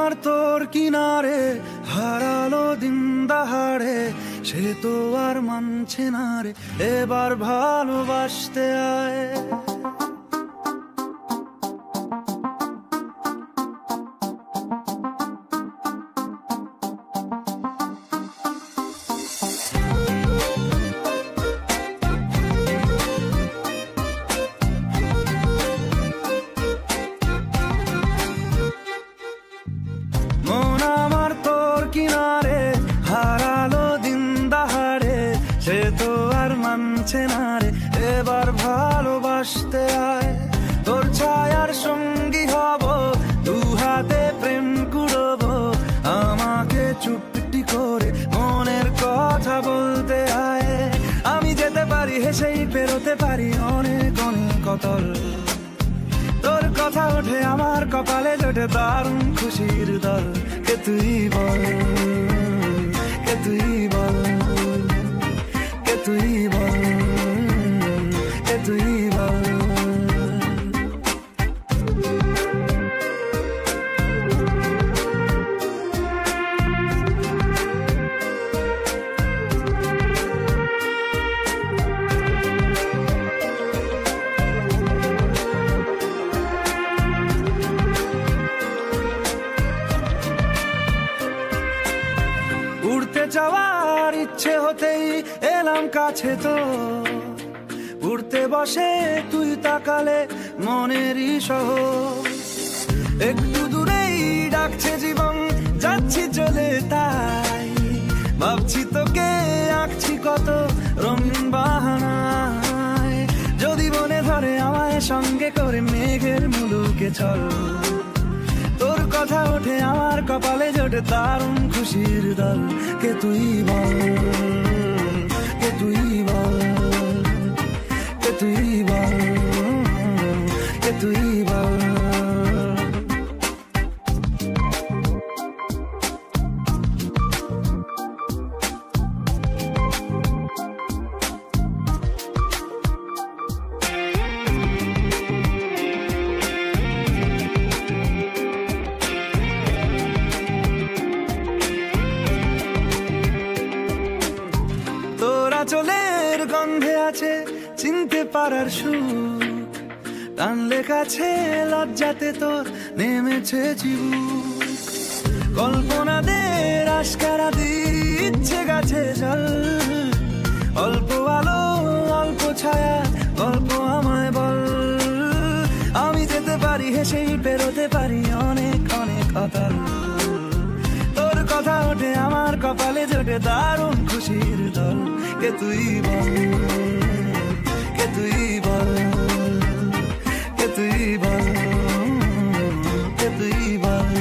আমার তোর কিনারে হারালো দিন দাহাড়ে, সে তো আর মানছে না রে, এবার ভালোবাসতে আয়। মন আমার তোর কিনারে হারালো দিন দাহাড়ে, সে তো আর মানছে না রে, এবার ভালোবাসতে আয়। তোর ছায়ার সঙ্গী হব, দু হাতে প্রেম কুড়বো, আমাকে চুপটি করে মনের কথা বলতে আয়। আমি যেতে পারি হেসেই পেরোতে পারি অনেক অনেক অতল, তোর কথা ওঠে আমার কপালে জোটে দারুণ খুশির দল। কে তুই বল, কে তুই বল, কে তুই বল, কে তুই বল। উড়তে যাওয়ার ইচ্ছে হতেই এলাম কাছে তো, উড়তে বসে তুই তাকালে মনেরই শহর। একটু দূরেই ডাকছে জীবন, যাচ্ছি চলে তাই ভাবছি তোকে আঁকছি কত রঙিন বাহানায়। যদি মনে ধরে আমায় সঙ্গে করে মেঘের মুলুকে চল, তোর কথা ওঠে আমার কপালে জোটে দারুণ খুশির দল। কে তুই বল, কে তুই বল, কে তুই বল, কে তুই বল। চলের গন্ধে আছে চিনতে পারার সুখ, টানলে কাছে লজ্জাতে তোর নেমেছে চিবুক। কল্পনাদের আশকারা দিচ্ছে গাছে জল, অল্প আলো অল্প ছায়া গল্প আমায় বল। আমি যেতে পারি হেসেই পেরোতে পারি অনেক অনেক অতল, তোর কথা ওঠে আমার কপালে জোটে দারুণ খুশির দল। কে তুই বল, কে তুই বল, কে তুই বল, কে তুই বল।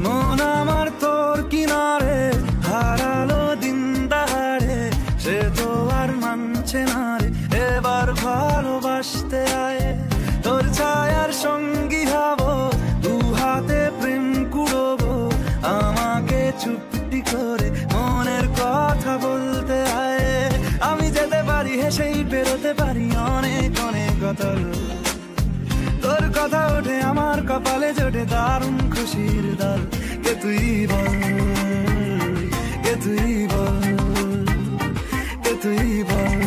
মন আমার তোর কিনারে হারালো দিন দাহাড়ে, সে তো আর মানছে না রে, এবার ভালোবাসতে আয়। তোর ছায়ার সঙ্গী হব, দু হাতে প্রেম কুড়বো, আমাকে চুপটি করে মনের কথা বলতে আয়। আমি যেতে পারি হেসেই পেরোতে পারি অনেক অনেক অতল, তোর কথা ওঠে আমার কপালে জোটে দারুণ খুশির দল। কে তুই বল, কে তুই বল, কে তুই বল,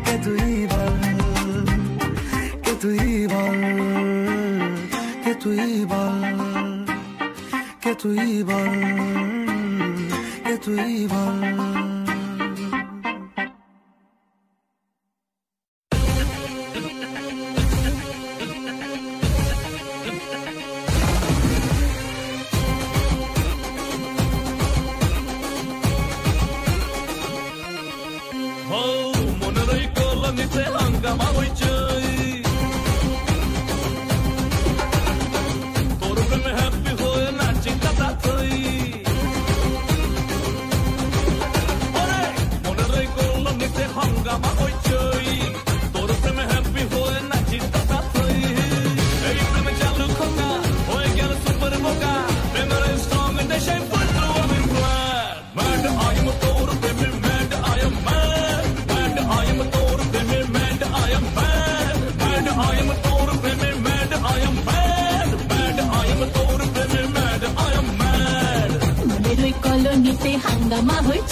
কে তুই বল, কে তুই বল, কে তুই বল, কে তুই বল, কে তুই বল।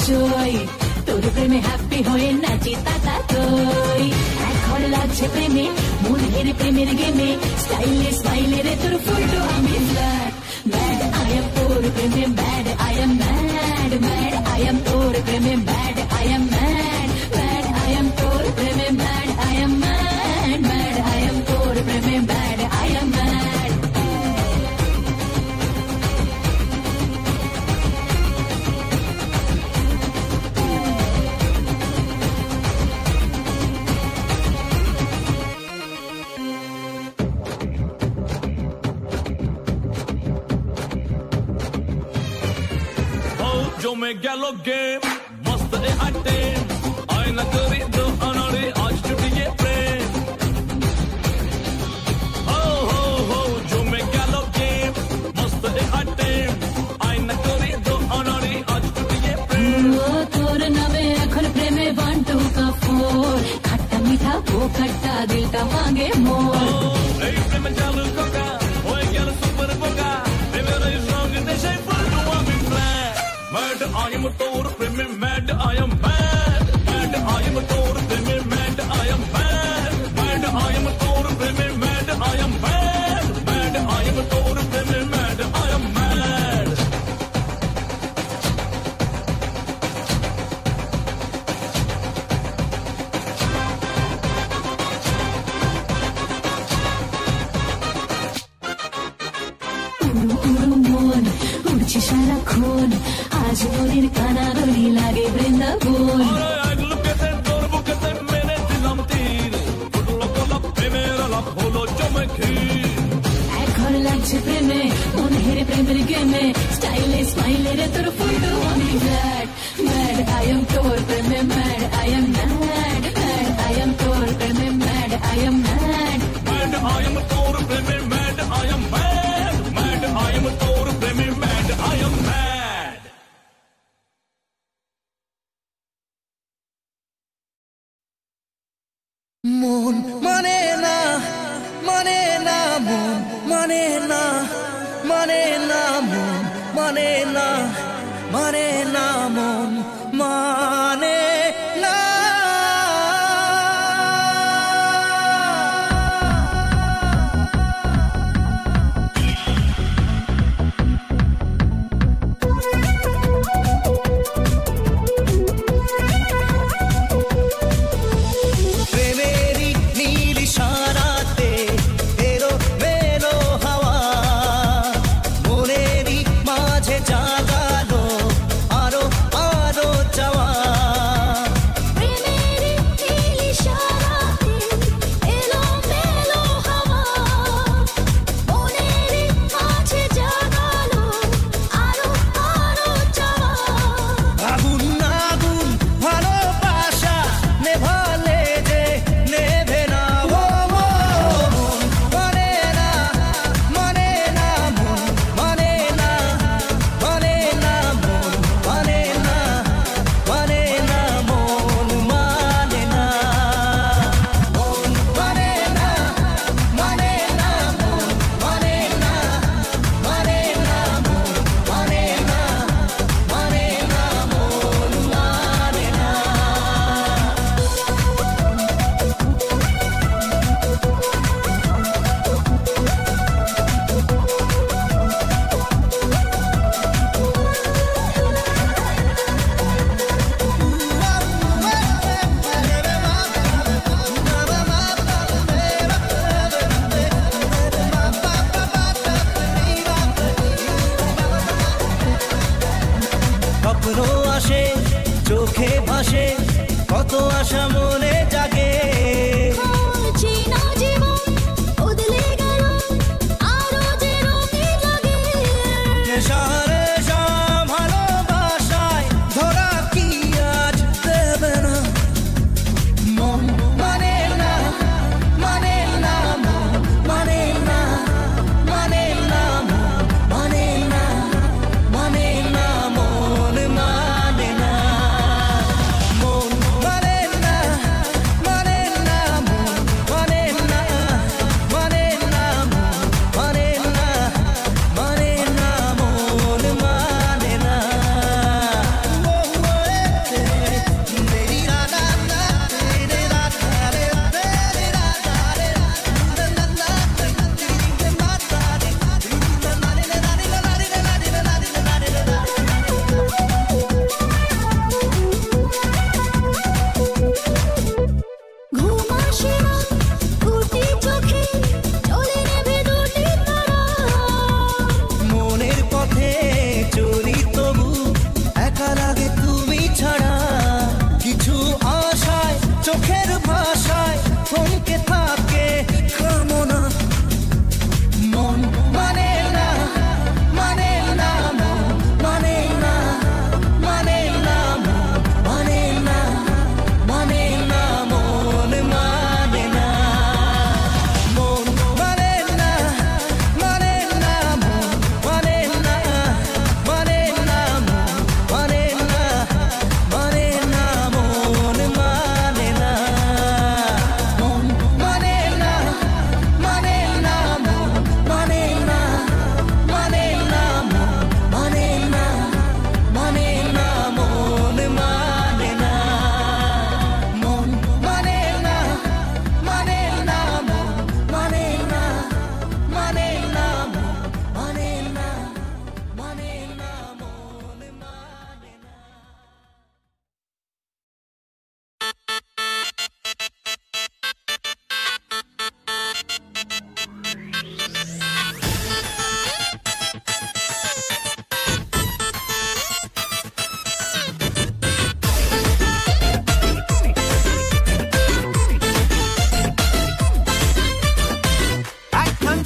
হইচই তোর প্রেমে হ্যাপি হয়ে নাচি তাতাতই এখন লাগছে প্রেমে মন হেরে প্রেমের গেমে স্টাইলে স্মাইলে রে তোর ফুলটো আমি ফ্ল্যাট ব্যাড আই এম তোর প্রেমে bad I am mad mad I am তোর প্রেমে bad I am mad mad I am তোর প্রেমে bad I am mad mad I am তোর প্রেমে ব্যাড আই এম ম্যাড में गैलो गेम मस्त है अटेम आए न करी दो अनारे आज छुट्टी ये प्रेम हो जो में गैलो गेम मस्त है अटेम आए न करी दो अनारे आज छुट्टी ये प्रेम তোর নামে এখন প্রেমে বান্টু का फोर खट्टा मीठा वो खट्टा दिल का मांगे मोर ए प्रेम चालू कोका ओए गैलो सुपर बोका प्रेम रे स्ट्रांग दे शे full two one flat Mad, I am a tour, mad, I am mad. Mad, I am a tour, mad, I am mad. Mad, I am a tour, mad, I am mad. Mad, I am a tour, mad, I am mad. উড়ছে সারাক্ষণ আজ মনের কানারলি লাগে বৃন্দাবন এখন লাগছে প্রেমে মন হেরে প্রেমের গেমে স্টাইলে স্মাইলে রে তোর ফুলটো আমি ব্যাড ম্যাড আই এম তোর প্রেমে mad I am mad mad I am তোর প্রেমে mad I am mad mad I am তোর প্রেমে mad I am mad mad I am তোর প্রেমে ম্যাড আই এম ম্যাড মন মানে না মানে না মন মানে না মানে না মন মানে না মানে না মন মানে না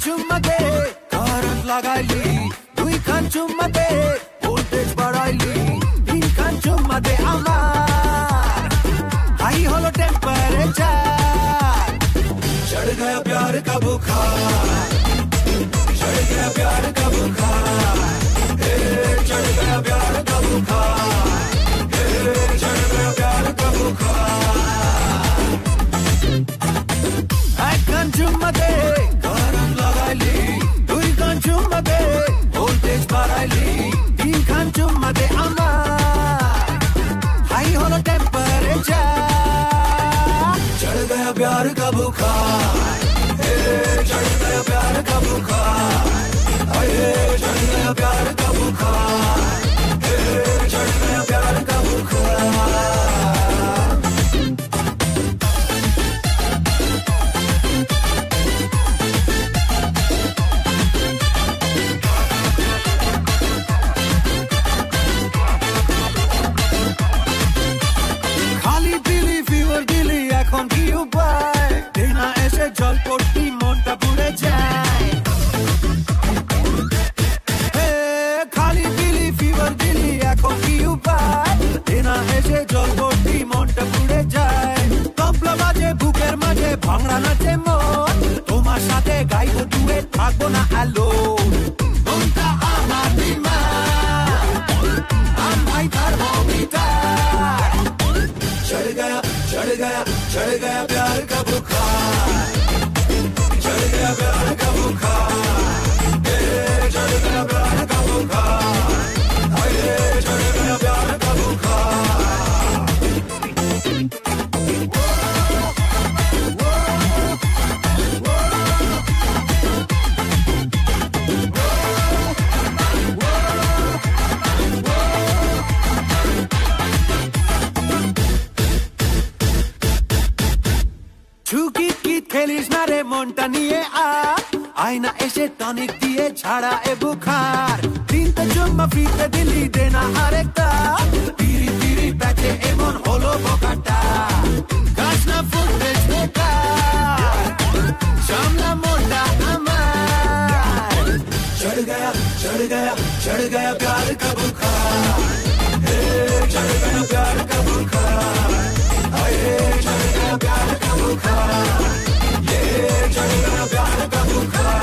चुम्माते करंट लागाइली दुई खान चुम्माते वोल्टेज बढ़ाइली तीन खान चुम्माते आमार हाई होलो टेम्परेचर चढ़ गया प्यार का बुखार चढ़ गया प्यार का बुखार चढ़ गया प्यार का बुखार चढ़ गया प्यार का बुखार एक खान चुम्माते करंट लगाइली दुई खान चुम्माते वोल्टेज बढ़ाइली तीन खान चुम्माते आमार हाई होलो टेम्परेचर चढ़ गया प्यार का बुखार चढ़ गया प्यार का बुखार चढ़ गया प्यार का बुखार चढ़ गया प्यार का बुखार खाली दिली ফিভার দিলি এখন কি উপায় দেনা এসে জল পড়তি মনটা পুড়ে যায় খালি দিলি ফিভার দিলি এখন কি উপায় দেনা এসে জল পড়তি মনটা পুড়ে যায় তবলা বাজে বুকের মাঝে ভাঙড়া নাচে মন তোমার সাথে গাইবো দুয়ে থাকবো না আলো মনটা আমার বিমান আম ভাই থার্মোমিটার चढ़ गया प्यार का बुखार चढ़ गया प्यार का बुखार चढ़ गया प्यार का बुखार चढ़ गया प्यार का बुखार খেলিস না রে মনটা নিয়ে আয়না এসে টনিক দিয়ে ছাড়া এ বুখার তিনটা চুম্মা ফ্রিতে দিলি দেনা আরেকটা তিরি তিরি প্যাচে এমন হলো বোকাটা গাছ না ফুটেজ বেকার সামলা মোটা আমার चढ़ गया प्यार का बुखार चढ़ गया प्यार का बुखार चढ़ गया प्यार का बुखार चढ़ गया प्यार का बुखार